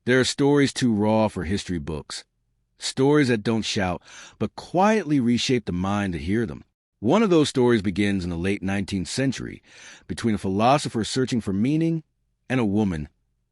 There are stories too raw for history books. Stories that don't shout, but quietly reshape the mind to hear them. One of those stories begins in the late 19th century, between a philosopher searching for meaning and a woman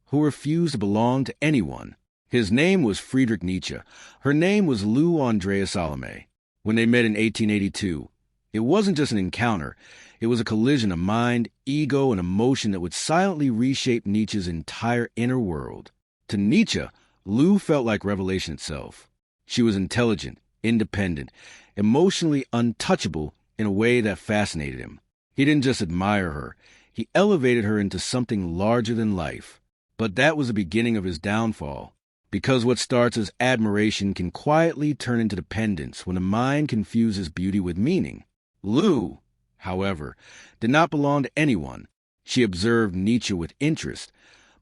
who refused to belong to anyone. His name was Friedrich Nietzsche. Her name was Lou Andreas-Salomé. When they met in 1882, it wasn't just an encounter. It was a collision of mind, ego, and emotion that would silently reshape Nietzsche's entire inner world. To Nietzsche, Lou felt like revelation itself. She was intelligent, independent, emotionally untouchable in a way that fascinated him. He didn't just admire her. He elevated her into something larger than life. But that was the beginning of his downfall. Because what starts as admiration can quietly turn into dependence when the mind confuses beauty with meaning. Lou, however, did not belong to anyone. She observed Nietzsche with interest,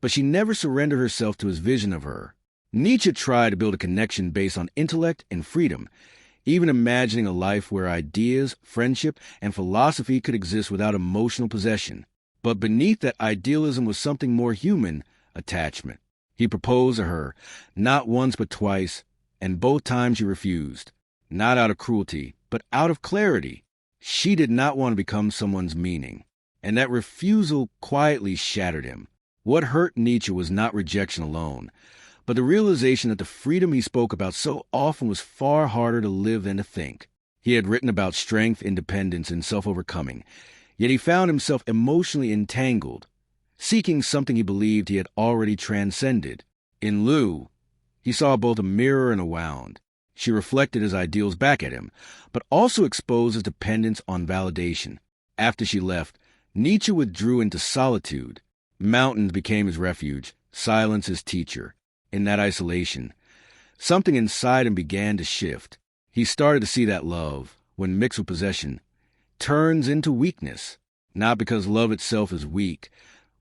but she never surrendered herself to his vision of her. Nietzsche tried to build a connection based on intellect and freedom, even imagining a life where ideas, friendship, and philosophy could exist without emotional possession. But beneath that idealism was something more human: attachment. He proposed to her, not once but twice, and both times she refused, not out of cruelty, but out of clarity. She did not want to become someone's meaning, and that refusal quietly shattered him. What hurt Nietzsche was not rejection alone, but the realization that the freedom he spoke about so often was far harder to live than to think. He had written about strength, independence, and self-overcoming, yet he found himself emotionally entangled, seeking something he believed he had already transcended. In Lou, he saw both a mirror and a wound. She reflected his ideals back at him, but also exposed his dependence on validation. After she left, Nietzsche withdrew into solitude. Mountains became his refuge, silence his teacher. In that isolation, something inside him began to shift. He started to see that love, when mixed with possession, turns into weakness. Not because love itself is weak,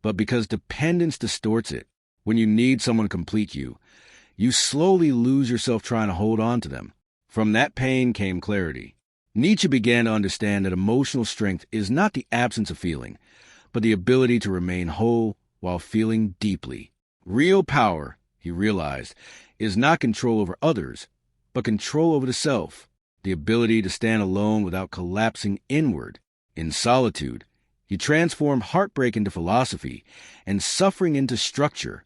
but because dependence distorts it. When you need someone to complete you, you slowly lose yourself trying to hold on to them. From that pain came clarity. Nietzsche began to understand that emotional strength is not the absence of feeling, but the ability to remain whole while feeling deeply. Real power, he realized, is not control over others, but control over the self, the ability to stand alone without collapsing inward. In solitude, he transformed heartbreak into philosophy and suffering into structure.